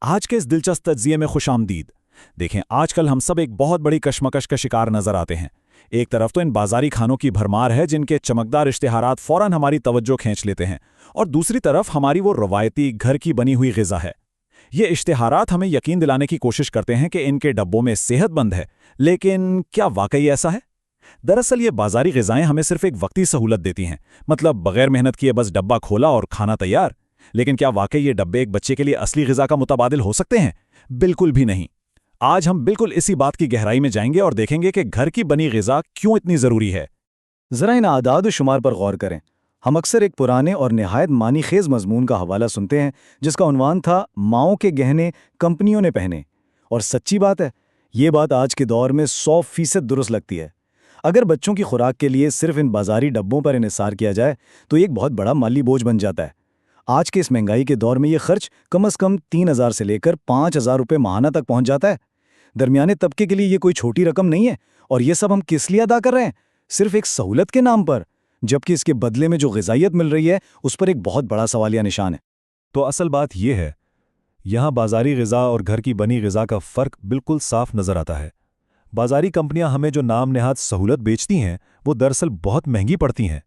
आज के इस दिलचस्प तज्जिये में खुशामदीद। देखें, आजकल हम सब एक बहुत बड़ी कशमकश का शिकार नजर आते हैं। एक तरफ तो इन बाजारी खानों की भरमार है जिनके चमकदार इश्तिहारात फौरन हमारी तवज्जो खींच लेते हैं, और दूसरी तरफ हमारी वो रवायती घर की बनी हुई ग़िज़ा है। ये इश्तिहारात हमें यकीन दिलाने की कोशिश करते हैं कि इनके डब्बों में सेहतमंद है, लेकिन क्या वाकई ऐसा है? दरअसल ये बाजारी ग़िज़ाएं हमें सिर्फ एक वक्ती सहूलत देती हैं, मतलब बगैर मेहनत किए बस डब्बा खोला और खाना तैयार। लेकिन क्या वाकई ये डब्बे एक बच्चे के लिए असली ग़िज़ा का मुतबादिल हो सकते हैं? बिल्कुल भी नहीं। आज हम बिल्कुल इसी बात की गहराई में जाएंगे और देखेंगे कि घर की बनी ग़िज़ा क्यों इतनी ज़रूरी है। ज़रा इन आदाद व शुमार पर गौर करें। हम अक्सर एक पुराने और निहायत मानी खेज मजमून का हवाला सुनते हैं जिसका उन्वान था माओं के गहने कंपनियों ने पहने। और सच्ची बात है, ये बात आज के दौर में 100% दुरुस्त लगती है। अगर बच्चों की खुराक के लिए सिर्फ इन बाजारी डब्बों पर इन्हिसार किया जाए तो ये एक बहुत बड़ा माली बोझ बन जाता है। आज के इस महंगाई के दौर में ये खर्च कम से कम 3,000 से लेकर 5,000 रुपये माहाना तक पहुंच जाता है। दरमियाने तबके के लिए ये कोई छोटी रकम नहीं है, और ये सब हम किस लिए अदा कर रहे हैं? सिर्फ एक सहूलत के नाम पर, जबकि इसके बदले में जो ग़िज़ाइयत मिल रही है उस पर एक बहुत बड़ा सवालिया निशान है। तो असल बात यह है, यहाँ बाजारी ग़िज़ा और घर की बनी ग़िज़ा का फ़र्क बिल्कुल साफ नज़र आता है। बाजारी कंपनियां हमें जो नाम नेहाद सहूलत बेचती हैं वो दरअसल बहुत महंगी पड़ती हैं।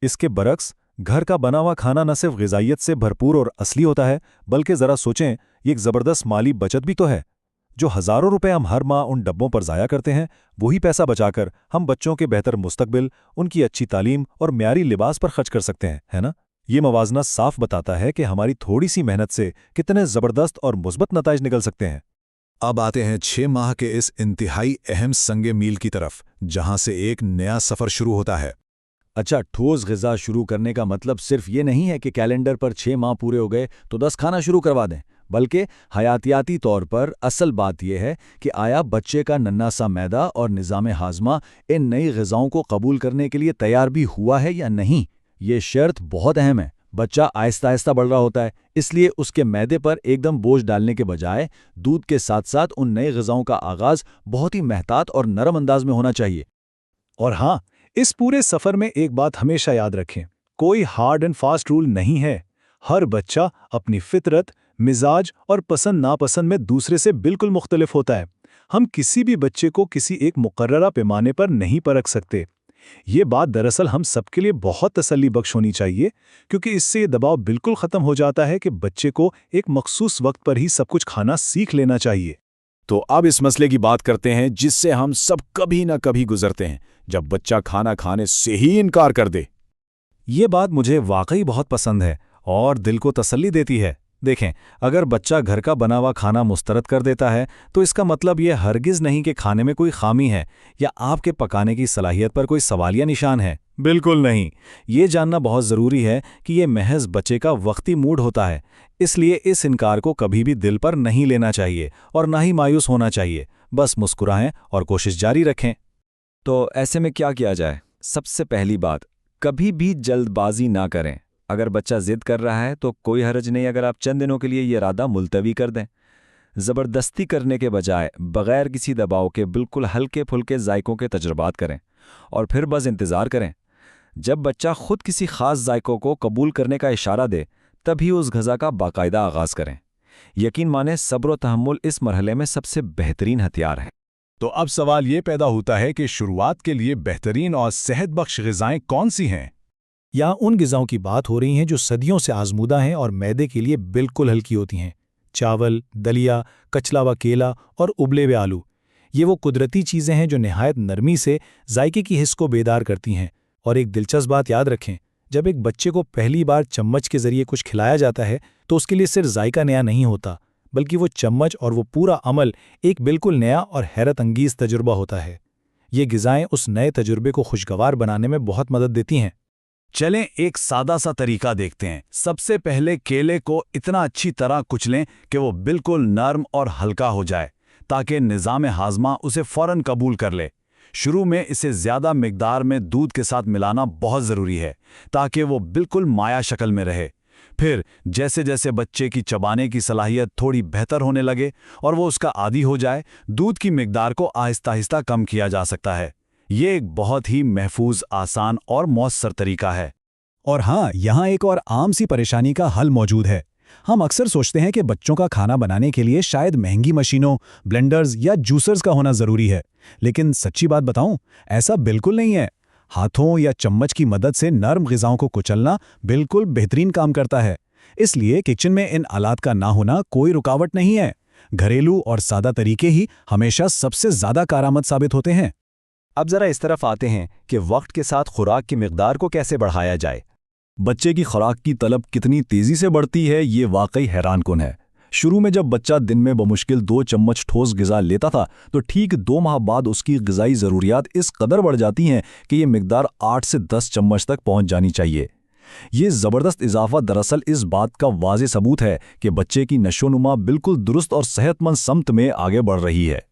इसके बरक्स घर का बना हुआ खाना न सिर्फ ग़िज़ाइयत से भरपूर और असली होता है, बल्कि ज़रा सोचें, ये एक ज़बरदस्त माली बचत भी तो है। जो हज़ारों रुपए हम हर माह उन डब्बों पर ज़ाया करते हैं, वही पैसा बचाकर हम बच्चों के बेहतर मुस्तकबिल, उनकी अच्छी तालीम और म्यारी लिबास पर खर्च कर सकते हैं, है ना? ये मवाजना साफ बताता है कि हमारी थोड़ी सी मेहनत से कितने ज़बरदस्त और मुस्बत नताइज निकल सकते हैं। अब आते हैं 6 माह के इस इंतहाई अहम संगे मील की तरफ, जहां से एक नया सफ़र शुरू होता है। अच्छा, ठोस ग़िज़ा शुरू करने का मतलब सिर्फ ये नहीं है कि कैलेंडर पर 6 माह पूरे हो गए तो 10 खाना शुरू करवा दें, बल्कि हयातियाती तौर पर असल बात यह है कि आया बच्चे का नन्हा सा मैदा और निज़ाम हाज़मा इन नई ग़िज़ाओं को कबूल करने के लिए तैयार भी हुआ है या नहीं। ये शर्त बहुत अहम है। बच्चा आहिस्ता आहिस्ता बढ़ रहा होता है, इसलिए उसके मैदे पर एकदम बोझ डालने के बजाय दूध के साथ साथ उन नई ग़िज़ाओं का आगाज़ बहुत ही महतात और नरम अंदाज में होना चाहिए। और हाँ, इस पूरे सफ़र में एक बात हमेशा याद रखें, कोई हार्ड एंड फास्ट रूल नहीं है। हर बच्चा अपनी फितरत, मिजाज और पसंद नापसंद में दूसरे से बिल्कुल मुख्तलिफ होता है। हम किसी भी बच्चे को किसी एक मुकर्ररा पैमाने पर नहीं परख सकते। ये बात दरअसल हम सबके लिए बहुत तसल्ली बख्श होनी चाहिए, क्योंकि इससे ये दबाव बिल्कुल ख़त्म हो जाता है कि बच्चे को एक मखसूस वक्त पर ही सब कुछ खाना सीख लेना चाहिए। तो अब इस मसले की बात करते हैं जिससे हम सब कभी ना कभी गुजरते हैं, जब बच्चा खाना खाने से ही इनकार कर दे। ये बात मुझे वाकई बहुत पसंद है और दिल को तसल्ली देती है। देखें, अगर बच्चा घर का बना हुआ खाना मुस्तरद कर देता है तो इसका मतलब ये हरगिज़ नहीं कि खाने में कोई खामी है या आपके पकाने की सलाहियत पर कोई सवालिया निशान है। बिल्कुल नहीं। ये जानना बहुत ज़रूरी है कि ये महज बच्चे का वक्ती मूड होता है, इसलिए इस इनकार को कभी भी दिल पर नहीं लेना चाहिए और ना ही मायूस होना चाहिए। बस मुस्कुराएं और कोशिश जारी रखें। तो ऐसे में क्या किया जाए? सबसे पहली बात, कभी भी जल्दबाजी ना करें। अगर बच्चा जिद कर रहा है तो कोई हर्ज नहीं अगर आप चंद दिनों के लिए ये इरादा मुलतवी कर दें। ज़बरदस्ती करने के बजाय बग़ैर किसी दबाव के बिल्कुल हल्के फुल्के जायकों के तजुर्बात करें और फिर बस इंतज़ार करें। जब बच्चा खुद किसी ख़ास जायकों को कबूल करने का इशारा दे, तभी उस ग़िज़ा का बाकायदा आगाज़ करें। यकीन माने, सब्र व तहम्मुल इस मरहले में सबसे बेहतरीन हथियार है। तो अब सवाल ये पैदा होता है कि शुरुआत के लिए बेहतरीन और सेहत बख्श ग़िज़ाएं कौन सी हैं? यहाँ उन ग़िज़ाओं की बात हो रही हैं जो सदियों से आजमूदा हैं और मैदे के लिए बिल्कुल हल्की होती हैं। चावल, दलिया, कचला व केला और उबले हुए आलू, ये वो कुदरती चीज़ें हैं जो निहायत नरमी से जायके की हिस्स को बेदार करती हैं। और एक दिलचस्प बात याद रखें, जब एक बच्चे को पहली बार चम्मच के ज़रिए कुछ खिलाया जाता है तो उसके लिए सिर्फ जायका नया नहीं होता, बल्कि वो चम्मच और वो पूरा अमल एक बिल्कुल नया और हैरत अंगीज़ तजुर्बा होता है। ये ग़िज़ाएं उस नए तजुर्बे को खुशगवार बनाने में बहुत मदद देती हैं। चलें एक सादा सा तरीका देखते हैं। सबसे पहले केले को इतना अच्छी तरह कुचलें कि वो बिल्कुल नर्म और हल्का हो जाए, ताकि निज़ाम हाज़मा उसे फ़ौरन कबूल कर ले। शुरू में इसे ज़्यादा मिकदार में दूध के साथ मिलाना बहुत ज़रूरी है, ताकि वो बिल्कुल माया शक्ल में रहे। फिर जैसे जैसे बच्चे की चबाने की सलाहियत थोड़ी बेहतर होने लगे और वो उसका आदी हो जाए, दूध की मिकदार को आहिस्ता आहिस्ता कम किया जा सकता है। ये एक बहुत ही महफूज, आसान और मौसर तरीका है। और हाँ, यहाँ एक और आम सी परेशानी का हल मौजूद है। हम अक्सर सोचते हैं कि बच्चों का खाना बनाने के लिए शायद महंगी मशीनों, ब्लेंडर्स या जूसर्स का होना ज़रूरी है, लेकिन सच्ची बात बताऊं, ऐसा बिल्कुल नहीं है। हाथों या चम्मच की मदद से नरम ग़िज़ाओं को कुचलना बिल्कुल बेहतरीन काम करता है। इसलिए किचन में इन आलात का ना होना कोई रुकावट नहीं है। घरेलू और सादा तरीके ही हमेशा सबसे ज़्यादा कारआमद साबित होते हैं। अब जरा इस तरफ आते हैं कि वक्त के साथ खुराक की मिकदार को कैसे बढ़ाया जाए। बच्चे की खुराक की तलब कितनी तेज़ी से बढ़ती है, ये वाकई हैरानकुन है। शुरू में जब बच्चा दिन में बमुश्किल 2 चम्मच ठोस ग़िज़ा लेता था, तो ठीक 2 माह बाद उसकी ग़िज़ाई ज़रूरियात इस कदर बढ़ जाती हैं कि ये मिकदार 8 से 10 चम्मच तक पहुंच जानी चाहिए। ये ज़बरदस्त इजाफा दरअसल इस बात का वाज़ेह सबूत है कि बच्चे की नशोनुमा बिल्कुल दुरुस्त और सेहतमंद समत में आगे बढ़ रही है।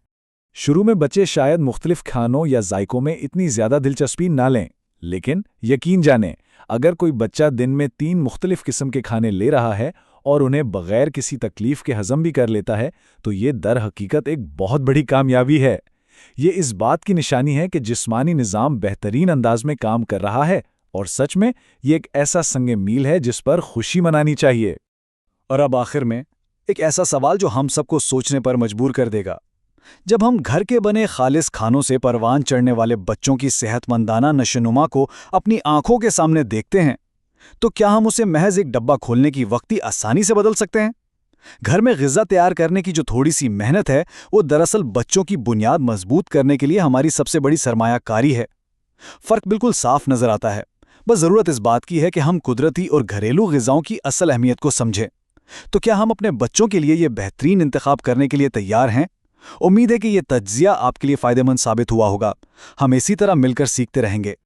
शुरू में बच्चे शायद मुख्तलिफ खानों या जायकों में इतनी ज़्यादा दिलचस्पी ना लें, लेकिन यकीन जानें, अगर कोई बच्चा दिन में 3 मुख्तलिफ किस्म के खाने ले रहा है और उन्हें बग़ैर किसी तकलीफ़ के हज़म भी कर लेता है, तो ये दर हकीकत एक बहुत बड़ी कामयाबी है। ये इस बात की निशानी है कि जिस्मानी निज़ाम बेहतरीन अंदाज में काम कर रहा है, और सच में ये एक ऐसा संगे मील है जिस पर खुशी मनानी चाहिए। और अब आखिर में एक ऐसा सवाल जो हम सबको सोचने पर मजबूर कर देगा। जब हम घर के बने खालिस खानों से परवान चढ़ने वाले बच्चों की सेहतमंदाना नशोनुमा को अपनी आंखों के सामने देखते हैं, तो क्या हम उसे महज एक डब्बा खोलने की वक्ती आसानी से बदल सकते हैं? घर में ग़िज़ा तैयार करने की जो थोड़ी सी मेहनत है, वो दरअसल बच्चों की बुनियाद मजबूत करने के लिए हमारी सबसे बड़ी सरमायाकारी है। फ़र्क बिल्कुल साफ नज़र आता है। बस ज़रूरत इस बात की है कि हम कुदरती और घरेलू ग़िज़ाओं की असल अहमियत को समझें। तो क्या हम अपने बच्चों के लिए ये बेहतरीन इंतखाब करने के लिए तैयार हैं? उम्मीद है कि ये तज्ज़िया आपके लिए फ़ायदेमंद साबित हुआ होगा। हम इसी तरह मिलकर सीखते रहेंगे।